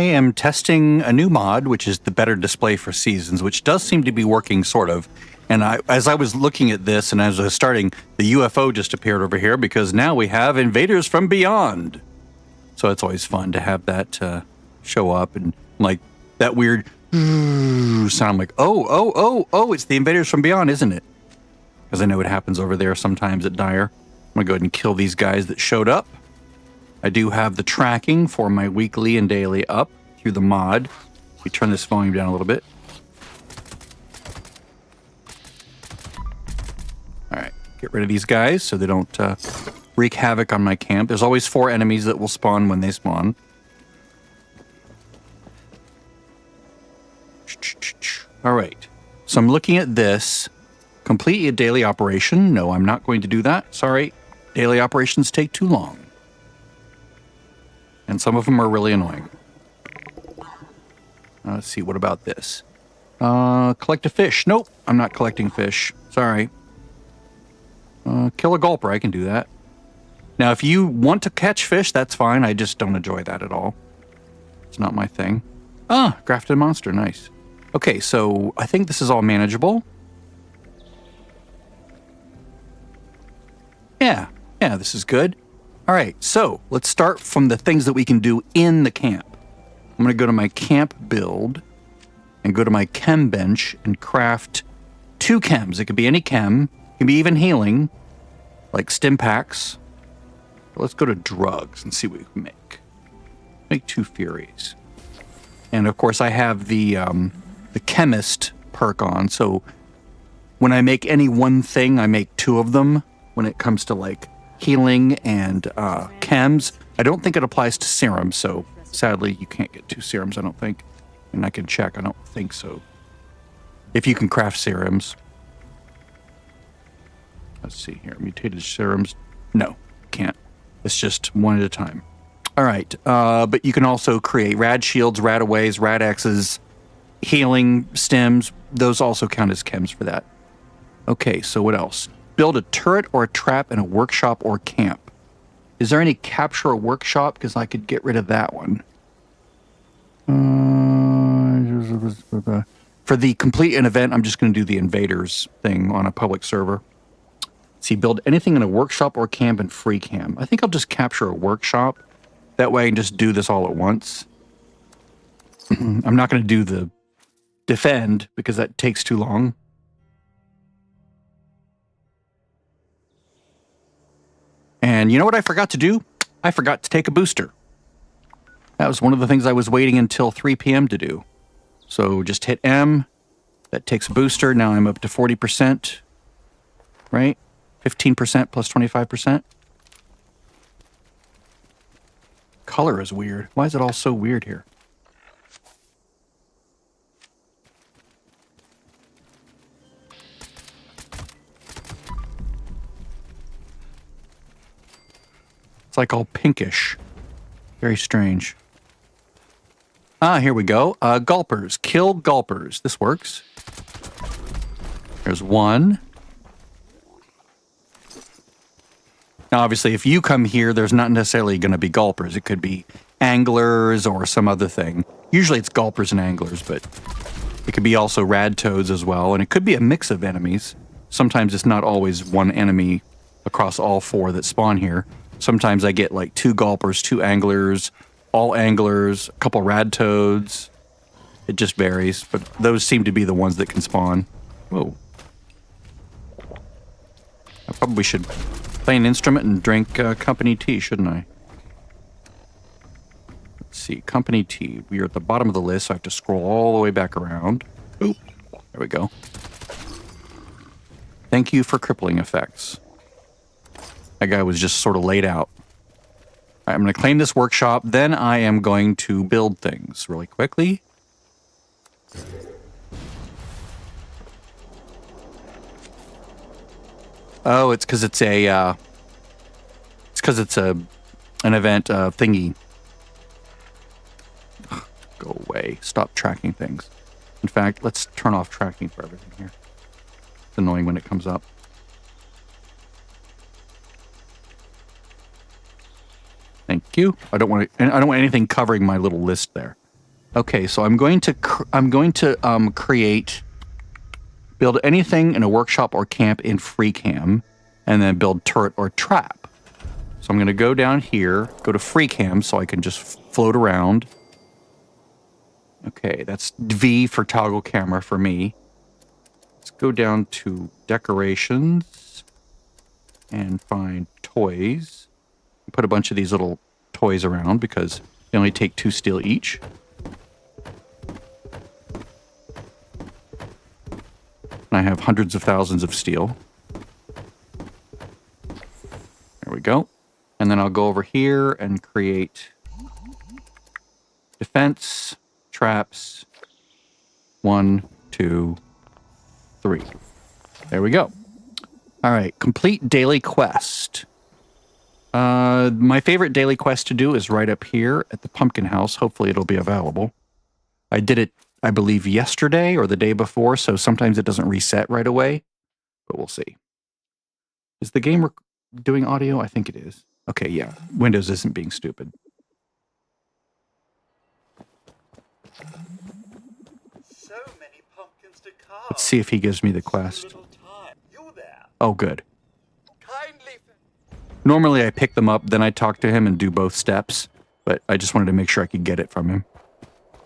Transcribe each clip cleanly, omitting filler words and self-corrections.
am testing a new mod, which is the better display for seasons, which does seem to be working sort of. And as I was looking at this and as I was starting, the UFO just appeared over here because now we have invaders from beyond. So it's always fun to have that show up and like that weird sound like, oh, it's the invaders from beyond, isn't it? Because I know it happens over there sometimes at Dire. I'm going to go ahead and kill these guys that showed up. I do have the tracking for my weekly and daily up through the mod. We turn this volume down a little bit. All right, get rid of these guys so they don't wreak havoc on my camp. There's always 4 enemies that will spawn when they spawn. All right, so I'm looking at this. Complete a daily operation. No, I'm not going to do that. Sorry, daily operations take too long. And some of them are really annoying. Let's see, what about this? Collect a fish. Nope, I'm not collecting fish. Sorry. Kill a gulper, I can do that. Now, if you want to catch fish, that's fine. I just don't enjoy that at all. It's not my thing. Ah, grafted monster, nice. Okay, so I think this is all manageable. Yeah, this is good. All right, so let's start from the things that we can do in the camp. I'm going to go to my camp build and go to my chem bench and craft 2 chems. It could be any chem. It can be even healing, like stim packs. Let's go to drugs and see what we can make. Make 2 Furies. And of course, I have the chemist perk on, so when I make any one thing, I make 2 of them when it comes to like healing and chems. I don't think it applies to serums, so sadly you can't get 2 serums, I don't think. And I can check, I don't think so. If you can craft serums. Let's see here, mutated serums. No, can't. It's just 1 at a time. All right, but you can also create rad shields, rad aways, rad X's, healing stems. Those also count as chems for that. Okay, so what else? Build a turret or a trap in a workshop or camp. Is there any capture or workshop? Because I could get rid of that one. For the complete an event, I'm just going to do the invaders thing on a public server. See, build anything in a workshop or camp and free cam. I think I'll just capture a workshop. That way I can just do this all at once. I'm not going to do the defend because that takes too long. And you know what I forgot to do? I forgot to take a booster. That was one of the things I was waiting until 3 p.m. to do. So just hit M. That takes a booster. Now I'm up to 40%. Right? 15% plus 25%. Color is weird. Why is it all so weird here? It's like all pinkish. Very strange. Ah, here we go. Gulpers. Kill gulpers. This works. There's 1. Now, obviously, if you come here, there's not necessarily going to be gulpers. It could be anglers or some other thing. Usually it's gulpers and anglers, but it could be also rad toads as well. And it could be a mix of enemies. Sometimes it's not always one enemy across all 4 that spawn here. Sometimes I get like 2 gulpers, 2 anglers, all anglers, a couple rad toads. It just varies, but those seem to be the ones that can spawn. Whoa. I probably should play an instrument and drink company tea, shouldn't I? Let's see, company tea. We are at the bottom of the list, so I have to scroll all the way back around. Oop. There we go. Thank you for crippling effects. That guy was just sort of laid out. All right, I'm going to claim this workshop. Then I am going to build things really quickly. Oh, it's because it's a an event thingy. Ugh, go away. Stop tracking things. In fact, let's turn off tracking for everything here. It's annoying when it comes up. Thank you. I don't want anything covering my little list there. Okay, so I'm going to build anything in a workshop or camp in FreeCam, and then build turret or trap. So I'm going to go down here, go to FreeCam so I can just float around. Okay, that's V for toggle camera for me. Let's go down to decorations and find toys. Put a bunch of these little toys around because they only take 2 steel each. And I have hundreds of thousands of steel. There we go. And then I'll go over here and create defense, traps, 1, 2, 3. There we go. All right, complete daily quest. My favorite daily quest to do is right up here at the pumpkin house. Hopefully it'll be available. I did it, I believe, yesterday or the day before, so sometimes it doesn't reset right away, but we'll see. Is the game doing audio? I think it is. Okay, yeah. Windows isn't being stupid. So many pumpkins to carve. Let's see if he gives me the quest. Oh, good. Normally I pick them up, then I talk to him and do both steps, but I just wanted to make sure I could get it from him.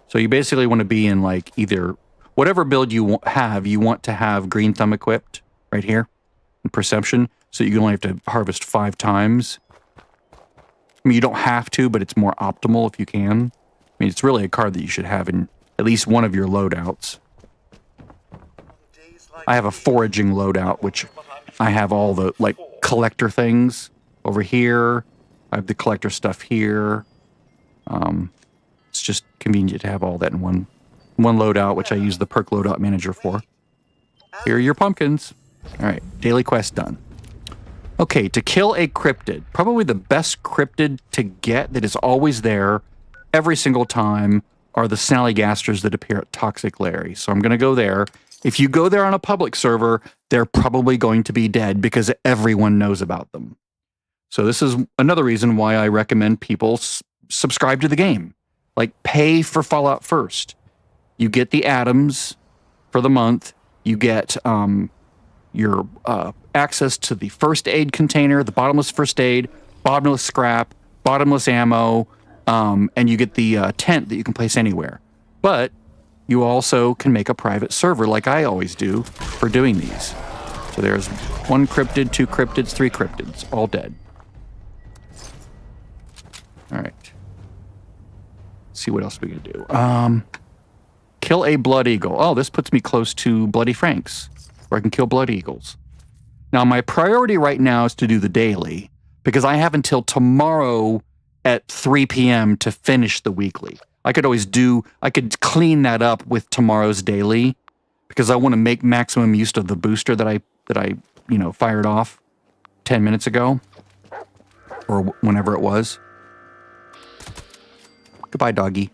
So you basically want to be in like either whatever build you have, you want to have green thumb equipped right here in perception, so you only have to harvest 5 times. I mean, you don't have to, but it's more optimal if you can. I mean, it's really a card that you should have in at least one of your loadouts. I have a foraging loadout, which I have all the like collector things over here. I have the collector stuff here. It's just convenient to have all that in one loadout, which I use the perk loadout manager for. Here are your pumpkins. All right, daily quest done. Okay, to kill a cryptid. Probably the best cryptid to get that is always there every single time are the snallygasters that appear at Toxic Larry. So I'm going to go there. If you go there on a public server, they're probably going to be dead because everyone knows about them. So this is another reason why I recommend people subscribe to the game. Like, pay for Fallout First. You get the atoms for the month. You get your access to the first aid container, the bottomless first aid, bottomless scrap, bottomless ammo, and you get the tent that you can place anywhere. But you also can make a private server like I always do for doing these. So there's 1 cryptid, 2 cryptids, 3 cryptids, all dead. All right. Let's see what else we can do. Kill a blood eagle. Oh, this puts me close to Bloody Franks, where I can kill blood eagles. Now, my priority right now is to do the daily, because I have until tomorrow at 3 p.m. to finish the weekly. I could clean that up with tomorrow's daily, because I want to make maximum use of the booster that I fired off 10 minutes ago, or whenever it was. Goodbye, doggy.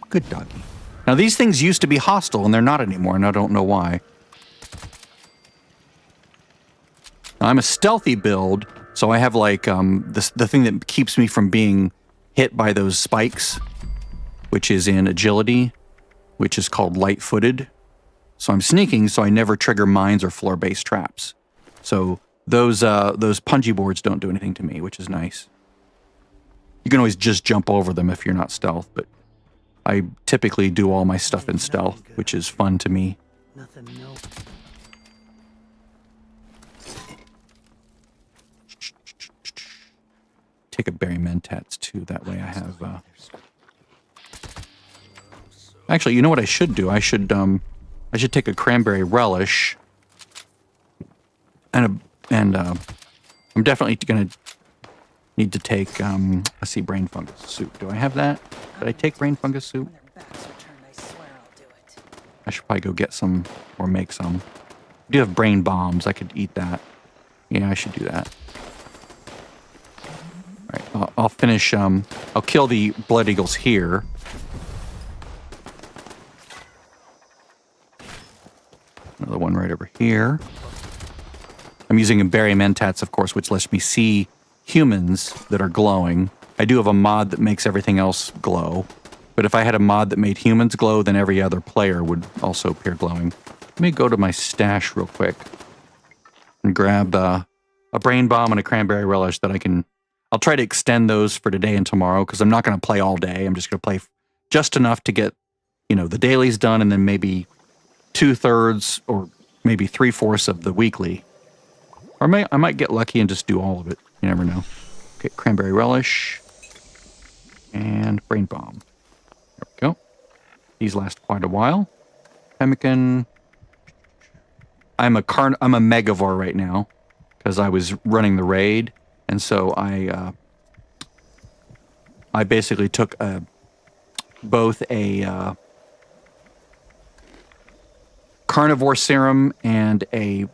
Good doggy. Now, these things used to be hostile, and they're not anymore, and I don't know why. Now, I'm a stealthy build, so I have, like, the thing that keeps me from being hit by those spikes, which is in agility, which is called light-footed. So I'm sneaking, so I never trigger mines or floor-based traps. So those punji boards don't do anything to me, which is nice. You can always just jump over them if you're not stealth, but I typically do all my stuff in stealth, which is fun to me. Nothing, no. Take a berry mentats too, that way I have... Actually, you know what I should do? I should take a cranberry relish, and I'm definitely gonna need to take, let's see, brain fungus soup. Do I have that? Did I take brain fungus soup? I should probably go get some or make some. I do have brain bombs. I could eat that. Yeah, I should do that. All right, I'll finish, I'll kill the blood eagles here. Another one right over here. I'm using a berry mentats, of course, which lets me see humans that are glowing. I do have a mod that makes everything else glow. But if I had a mod that made humans glow, then every other player would also appear glowing. Let me go to my stash real quick and grab a brain bomb and a cranberry relish that I can... I'll try to extend those for today and tomorrow because I'm not going to play all day. I'm just going to play just enough to get, you know, the dailies done and then maybe 2/3 or maybe 3/4 of the weekly. Or I might get lucky and just do all of it. You never know. Okay, cranberry relish and brain bomb. There we go. These last quite a while. Pemmican. I'm a megavore right now because I was running the raid, and so I basically took both a carnivore serum and a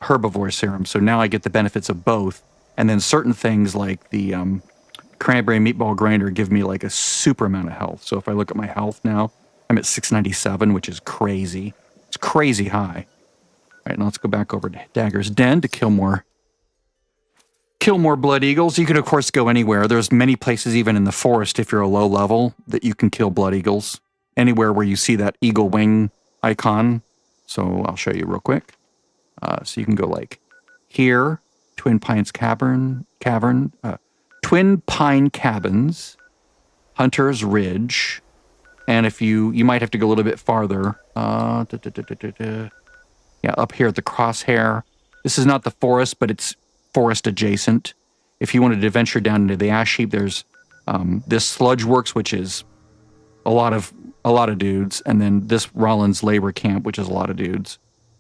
herbivore serum. So now I get the benefits of both, and then certain things like the cranberry meatball grinder give me like a super amount of health. So if I look at my health now, I'm at 697, which is crazy. It's crazy high. All right, now let's go back over to Dagger's Den to kill more blood eagles. You can, of course, go anywhere. There's many places, even in the forest, if you're a low level, that you can kill blood eagles. Anywhere where you see that eagle wing icon. So I'll show you real quick. So you can go like here, Twin Pines Twin Pine Cabins, Hunter's Ridge, and if you might have to go a little bit farther. Yeah, up here at the Crosshair. This is not the forest, but it's forest adjacent. If you wanted to venture down into the ash heap, there's this Sludge Works, which is a lot of dudes, and then this Rollins Labor Camp, which is a lot of dudes.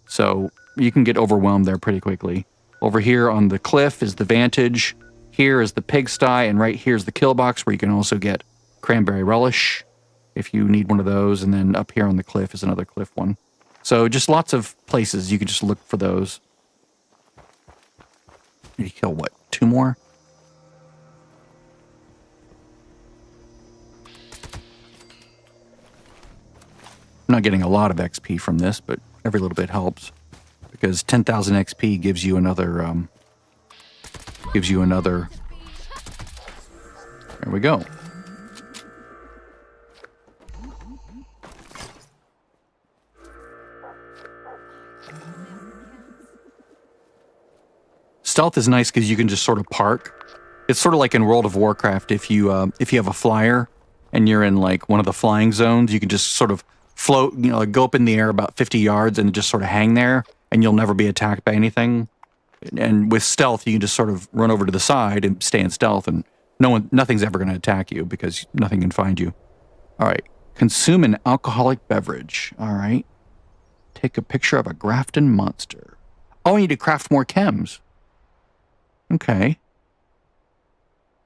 So you can get overwhelmed there pretty quickly. Over here on the cliff is the Vantage. Here is the Pigsty, and right here is the Kill Box, where you can also get Cranberry Relish if you need one of those. And then up here on the cliff is another cliff one. So just lots of places you can just look for those. You kill what? 2 more? I'm not getting a lot of XP from this, but every little bit helps. Because 10,000 XP gives you another, there we go. Stealth is nice because you can just sort of park. It's sort of like in World of Warcraft. If you have a flyer and you're in like one of the flying zones, you can just sort of float, you know, like go up in the air about 50 yards and just sort of hang there, and you'll never be attacked by anything. And with stealth, you can just sort of run over to the side and stay in stealth, and nothing's ever going to attack you because nothing can find you. All right, consume an alcoholic beverage. All right, take a picture of a Grafton monster. Oh, I need to craft more chems. Okay.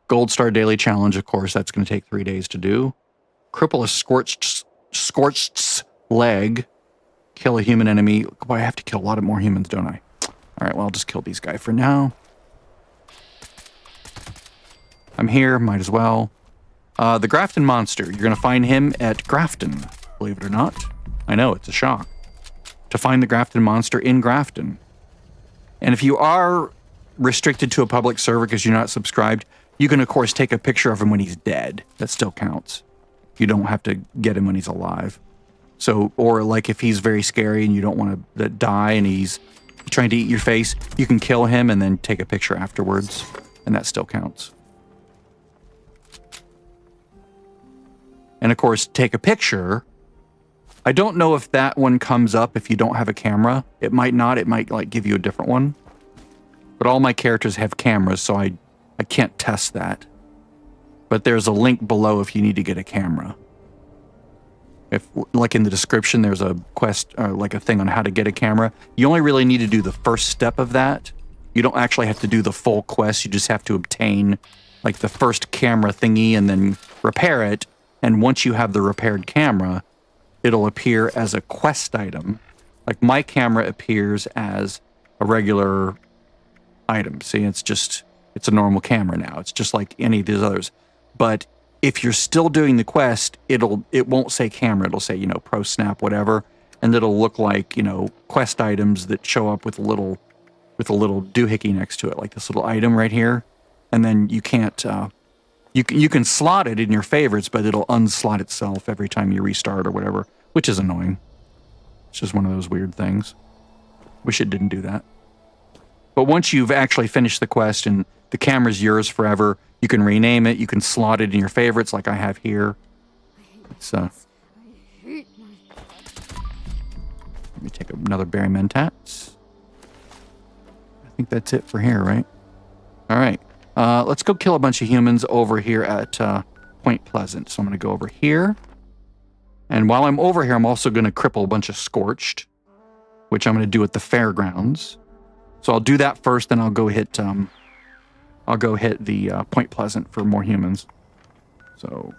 Gold Star Daily Challenge, of course, that's going to take 3 days to do. Cripple a scorched leg. Kill a human enemy. Boy, I have to kill a lot of more humans, don't I? All right, well, I'll just kill these guys for now. I'm here, might as well. The Grafton monster. You're going to find him at Grafton, believe it or not. I know, it's a shock. To find the Grafton monster in Grafton. And if you are restricted to a public server because you're not subscribed, you can, of course, take a picture of him when he's dead. That still counts. You don't have to get him when he's alive. So, or like if he's very scary and you don't want to die and he's trying to eat your face, you can kill him and then take a picture afterwards, and that still counts. And of course, take a picture. I don't know if that one comes up if you don't have a camera. It might not. It might like give you a different one. But all my characters have cameras, so I can't test that. But there's a link below if you need to get a camera. If, like in the description, there's a quest, or like a thing on how to get a camera. You only really need to do the first step of that. You don't actually have to do the full quest. You just have to obtain like the first camera thingy and then repair it. And once you have the repaired camera, it'll appear as a quest item. Like my camera appears as a regular item. See, it's a normal camera now. It's just like any of these others. But if you're still doing the quest, it won't say camera. It'll say, you know, pro snap, whatever. And it'll look like, you know, quest items that show up with a little doohickey next to it, like this little item right here. And then you can't You can slot it in your favorites, but it'll unslot itself every time you restart or whatever, which is annoying. It's just one of those weird things. Wish it didn't do that. But once you've actually finished the quest and the camera's yours forever, you can rename it, you can slot it in your favorites like I have here. It's, let me take another berry mentats. I think that's it for here, right? All right. Let's go kill a bunch of humans over here at Point Pleasant. So I'm going to go over here. And while I'm over here, I'm also going to cripple a bunch of Scorched, which I'm going to do at the fairgrounds. So I'll do that first, then I'll go hit the Point Pleasant for more humans. So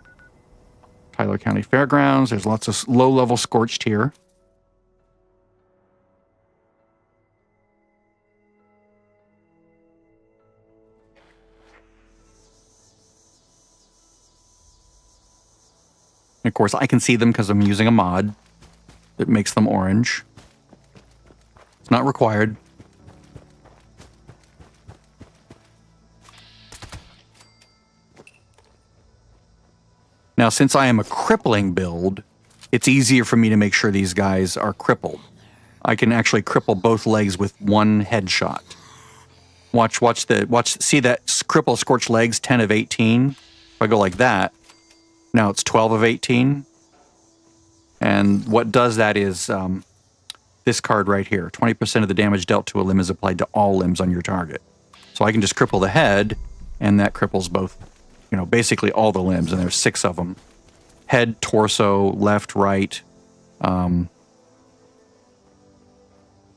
Tyler County Fairgrounds. There's lots of low-level Scorched here. And of course, I can see them because I'm using a mod that makes them orange. It's not required. Now, since I am a crippling build, it's easier for me to make sure these guys are crippled. I can actually cripple both legs with one headshot. Watch, see that cripple Scorched legs, 10 of 18? If I go like that, now it's 12 of 18. And what does that is this card right here. 20% of the damage dealt to a limb is applied to all limbs on your target. So I can just cripple the head, and that cripples both, you know, basically all the limbs, and there's 6 of them. Head, torso, left, right. Yeah,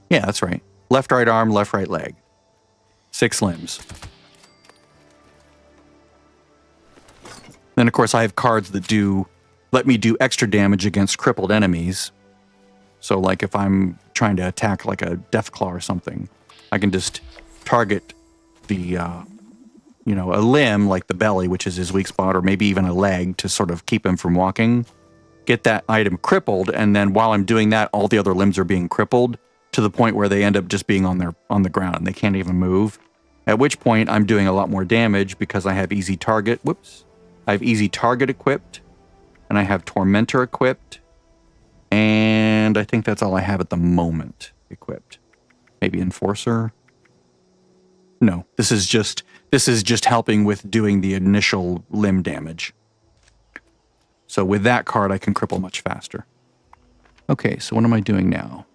that's right. Left, right arm, left, right leg. 6 limbs. Then, of course, I have cards that let me do extra damage against crippled enemies. So, like, if I'm trying to attack, like, a Deathclaw or something, I can just target the, you know, a limb, like the belly, which is his weak spot, or maybe even a leg to sort of keep him from walking. Get that item crippled, and then while I'm doing that, all the other limbs are being crippled to the point where they end up just being on the ground. They can't even move. At which point, I'm doing a lot more damage because I have easy target. Whoops. I have easy target equipped, and I have Tormentor equipped, and I think that's all I have at the moment equipped. Maybe Enforcer? No, this is just helping with doing the initial limb damage. So with that card, I can cripple much faster. Okay, so what am I doing now?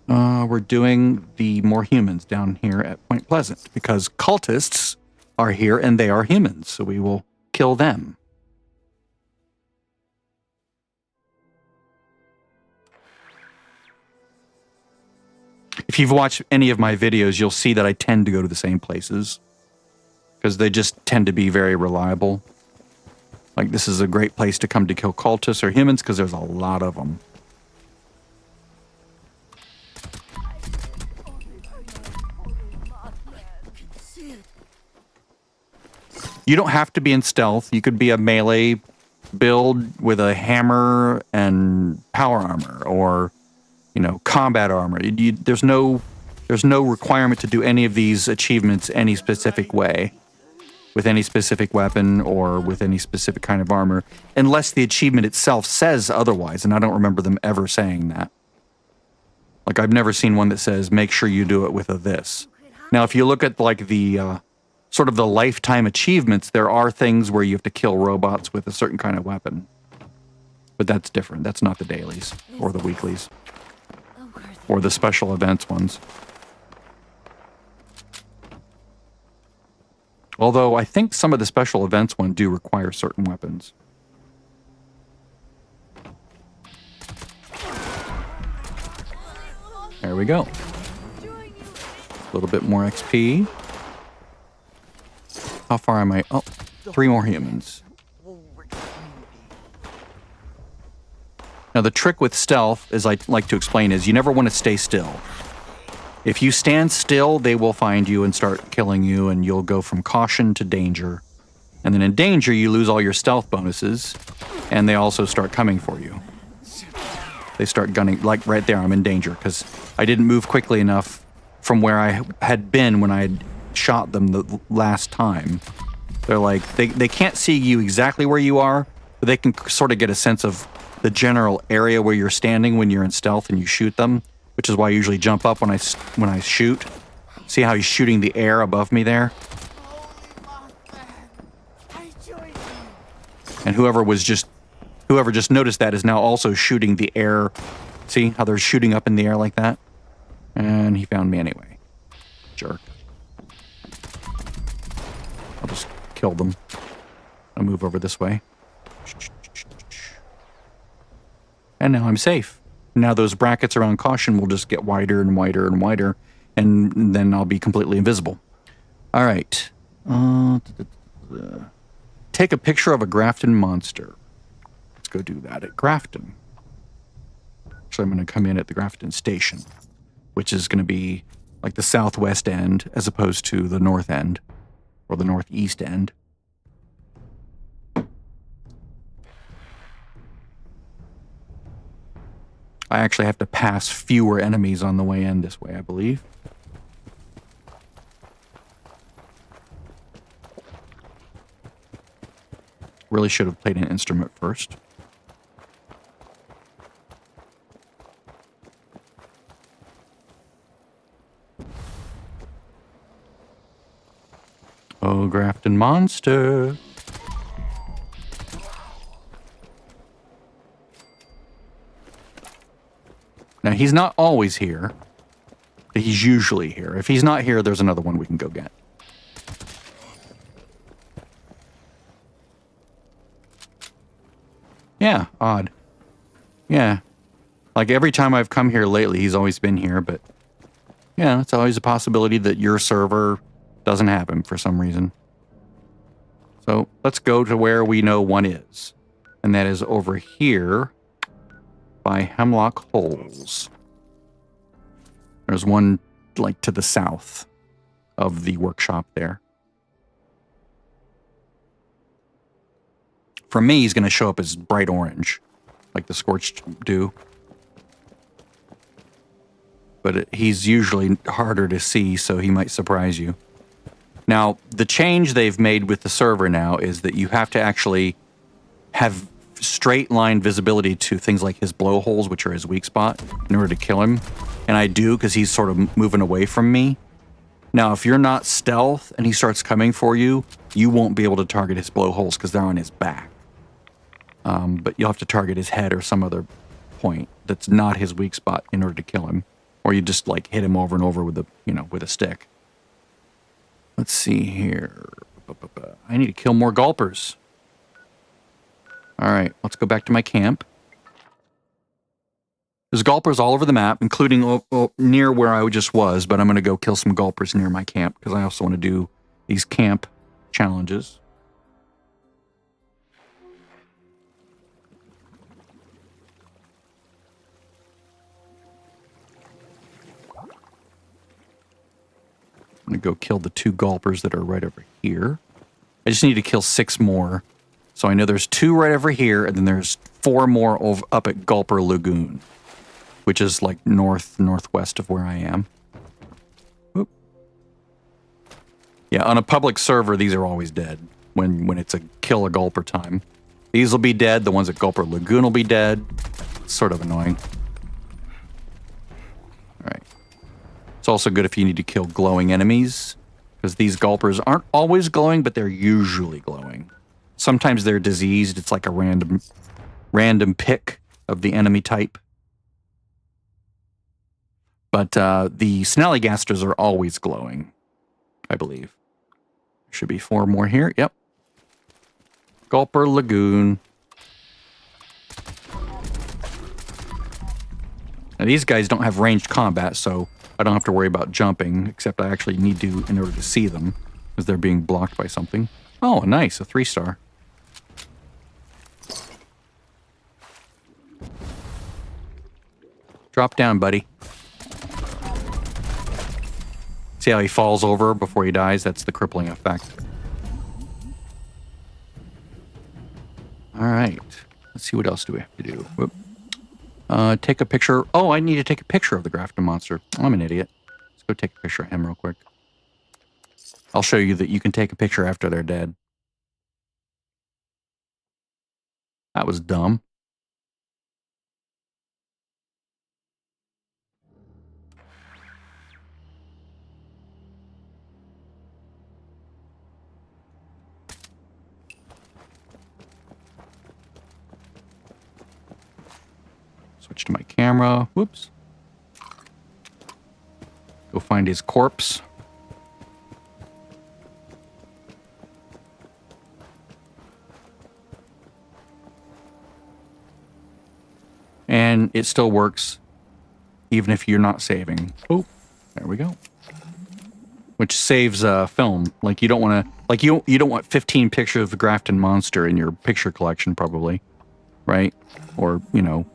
We're doing the more humans down here at Point Pleasant, because cultists are here and they are humans, so we will kill them. If you've watched any of my videos, you'll see that I tend to go to the same places because they just tend to be very reliable. Like, this is a great place to come to kill cultists or humans because there's a lot of them. You don't have to be in stealth. You could be a melee build with a hammer and power armor, or, you know, combat armor. There's no requirement to do any of these achievements any specific way, with any specific weapon or with any specific kind of armor, unless the achievement itself says otherwise, and I don't remember them ever saying that. Like, I've never seen one that says, make sure you do it with a this. Now, if you look at, like, the sort of the lifetime achievements, there are things where you have to kill robots with a certain kind of weapon. But that's different. That's not the dailies or the weeklies or the special events ones. Although I think some of the special events ones do require certain weapons. There we go. A little bit more XP. How far am I? Oh, 3 more humans. Now, the trick with stealth, as I like to explain, is you never want to stay still. If you stand still, they will find you and start killing you, and you'll go from caution to danger. And then in danger, you lose all your stealth bonuses, and they also start coming for you. They start gunning, like right there, I'm in danger, because I didn't move quickly enough from where I had been when I had shot them the last time. They're like, they can't see you exactly where you are, but they can sort of get a sense of the general area where you're standing when you're in stealth and you shoot them, which is why I usually jump up when I shoot. See how he's shooting the air above me there? And whoever just noticed that is now also shooting the air. See how they're shooting up in the air like that? And he found me anyway. Jerk. I'll just kill them. I'll move over this way. And now I'm safe. Now those brackets around caution will just get wider and wider and wider, and then I'll be completely invisible. All right. Take a picture of a Grafton monster. Let's go do that at Grafton. Actually, I'm going to come in at the Grafton station, which is going to be like the southwest end as opposed to the north end or the northeast end. I actually have to pass fewer enemies on the way in this way, I believe. Really should have played an instrument first. Oh, Grafton monster. Now, he's not always here, but he's usually here. If he's not here, there's another one we can go get. Yeah, odd. Yeah. Like every time I've come here lately, he's always been here, but yeah, it's always a possibility that your server doesn't have him for some reason. So let's go to where we know one is, and that is over here by Hemlock Holes. There's one like to the south of the workshop there. For me, he's going to show up as bright orange, like the Scorched do. But he's usually harder to see, so he might surprise you. Now, the change they've made with the server now is that you have to actually have straight line visibility to things like his blowholes, which are his weak spot, in order to kill him. And I do, because he's sort of moving away from me. Now, if you're not stealth and he starts coming for you, you won't be able to target his blowholes because they're on his back. But you'll have to target his head or some other point that's not his weak spot in order to kill him. Or you just like hit him over and over with a, with a stick. Let's see here. I need to kill more gulpers. All right, let's go back to my camp. There's gulpers all over the map, including near where I just was, but I'm going to go kill some gulpers near my camp because I also want to do these camp challenges. I'm going to go kill the 2 gulpers that are right over here. I just need to kill 6 more. So I know there's 2 right over here, and then there's 4 more up at Gulper Lagoon, which is like northwest of where I am. Oop. Yeah, on a public server, these are always dead when it's a kill a gulper time. These will be dead. The ones at Gulper Lagoon will be dead. It's sort of annoying. All right. It's also good if you need to kill glowing enemies, because these gulpers aren't always glowing, but they're usually glowing. Sometimes they're diseased. It's like a random pick of the enemy type. But the snellygasters are always glowing, I believe. There should be 4 more here. Yep. Gulper Lagoon. Now these guys don't have ranged combat, so I don't have to worry about jumping, except I actually need to in order to see them, because they're being blocked by something. Oh, nice, a 3-star. Drop down, buddy. See how he falls over before he dies? That's the crippling effect. All right. Let's see, what else do we have to do? Whoop. Take a picture. Oh, I need to take a picture of the Grafton monster. I'm an idiot. Let's go take a picture of him real quick. I'll show you that you can take a picture after they're dead. That was dumb. Switch to my camera. Whoops. Go find his corpse. And it still works even if you're not saving. Oh, there we go. Which saves film. Like you don't want to, like you don't want 15 pictures of the Grafton monster in your picture collection, probably, right? Or you know,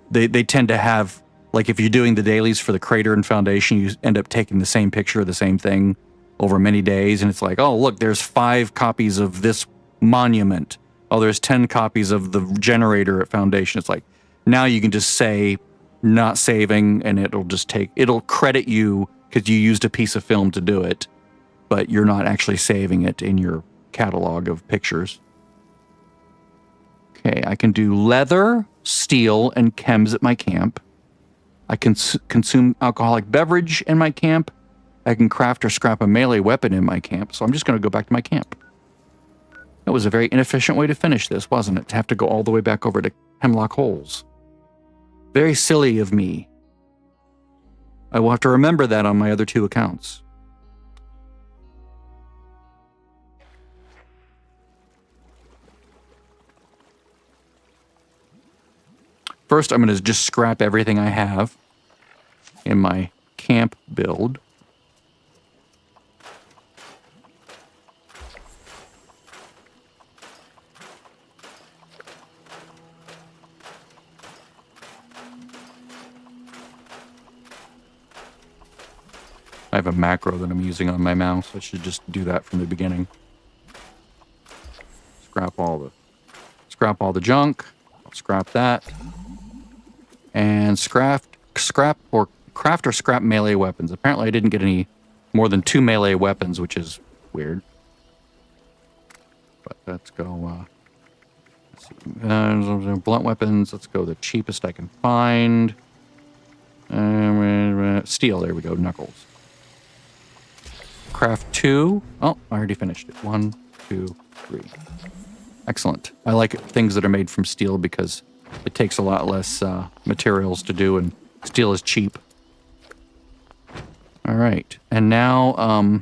they tend to have, like if you're doing the dailies for the Crater and Foundation, you end up taking the same picture of the same thing over many days, and it's like, oh look, there's 5 copies of this monument. Oh, there's 10 copies of the generator at Foundation. It's like, now you can just say not saving, and it'll credit you because you used a piece of film to do it, but you're not actually saving it in your catalog of pictures. Okay, I can do leather, steel, and chems at my camp. I can consume alcoholic beverage in my camp. I can craft or scrap a melee weapon in my camp, so I'm just going to go back to my camp. That was a very inefficient way to finish this, wasn't it? To have to go all the way back over to Hemlock Holes. Very silly of me. I will have to remember that on my other 2 accounts. First, I'm going to just scrap everything I have in my camp build. I have a macro that I'm using on my mouse. I should just do that from the beginning. Scrap all the junk. I'll scrap that. And craft or scrap melee weapons. Apparently I didn't get any more than 2 melee weapons, which is weird. But let's go, let's see. Blunt weapons, let's go the cheapest I can find. Steel, there we go, knuckles. Craft 2. Oh, I already finished it. 1, 2, 3. Excellent. I like things that are made from steel because it takes a lot less materials to do, and steel is cheap. All right. And now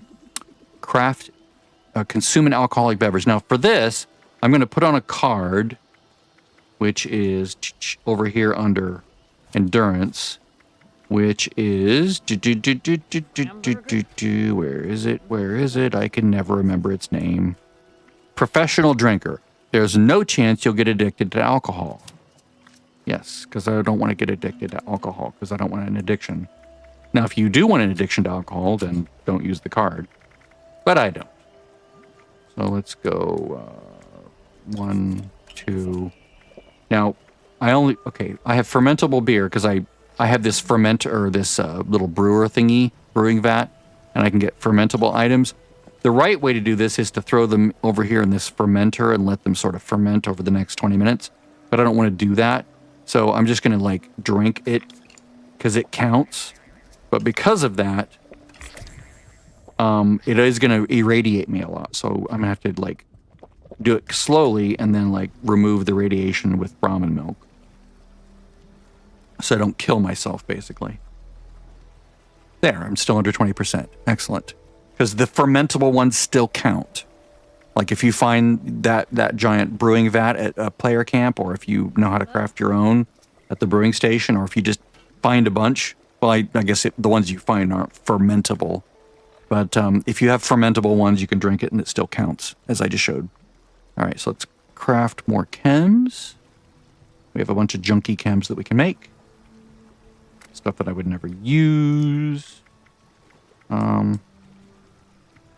consume an alcoholic beverage. Now for this, I'm going to put on a card, which is over here under endurance, which is where is it? Where is it? I can never remember its name. Professional drinker. There's no chance you'll get addicted to alcohol. Yes, because I don't want to get addicted to alcohol because I don't want an addiction. Now, if you do want an addiction to alcohol, then don't use the card. But I don't. So let's go 1, 2. Now, I have fermentable beer because I have this this little brewing vat, and I can get fermentable items. The right way to do this is to throw them over here in this fermenter and let them sort of ferment over the next 20 minutes. But I don't want to do that. So I'm just going to like drink it because it counts. But because of that, it is going to irradiate me a lot. So I'm going to have to like do it slowly and then like remove the radiation with Brahmin milk. So I don't kill myself, basically. There, I'm still under 20%. Excellent. Because the fermentable ones still count. Like if you find that giant brewing vat at a player camp, or if you know how to craft your own at the brewing station, or if you just find a bunch, well, I guess the ones you find aren't fermentable. But if you have fermentable ones, you can drink it and it still counts, as I just showed. All right, so let's craft more chems. We have a bunch of junky chems that we can make. Stuff that I would never use.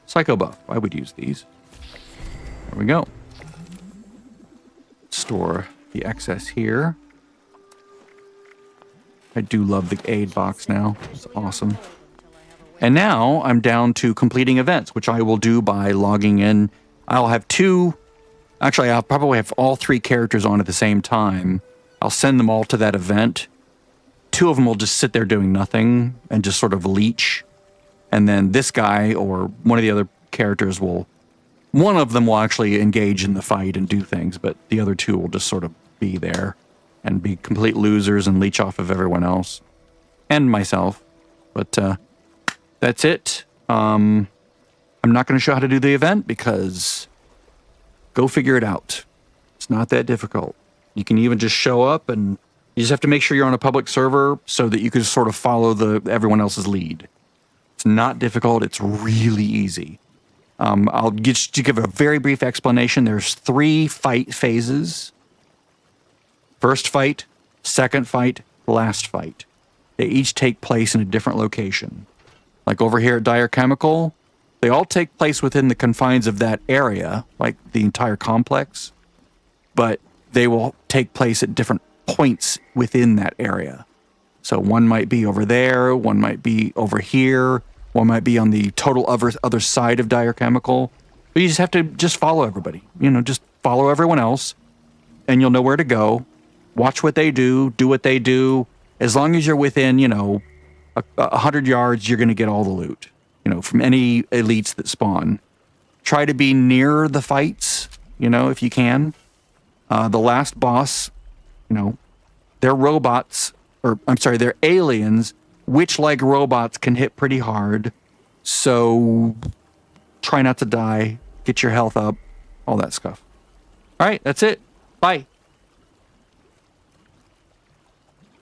Psycho Buff, I would use these. There we go. Store the excess here. I do love the aid box now. It's awesome. And now I'm down to completing events, which I will do by logging in. I'll have 2 Actually, I'll probably have all 3 characters on at the same time. I'll send them all to that event. 2 of them will just sit there doing nothing and just sort of leech. And then this guy or one of the other characters will... One of them will actually engage in the fight and do things, but the other 2 will just sort of be there and be complete losers and leech off of everyone else. And myself. But that's it. I'm not going to show how to do the event because go figure it out. It's not that difficult. You can even just show up and you just have to make sure you're on a public server so that you can sort of follow everyone else's lead. It's not difficult. It's really easy. I'll just give a very brief explanation. There's 3 fight phases. First fight, second fight, last fight. They each take place in a different location. Like over here at Dire Chemical, they all take place within the confines of that area, like the entire complex, but they will take place at different points within that area. So one might be over there, one might be over here, one might be on the total other side of Dire Chemical. But you just have to just follow everybody. You know, just follow everyone else, and you'll know where to go. Watch what they do what they do. As long as you're within, 100 yards, you're going to get all the loot, from any elites that spawn. Try to be near the fights, if you can. The last boss, they're robots, they're aliens, which, like robots, can hit pretty hard. So try not to die, get your health up, all that stuff. All right, that's it. Bye.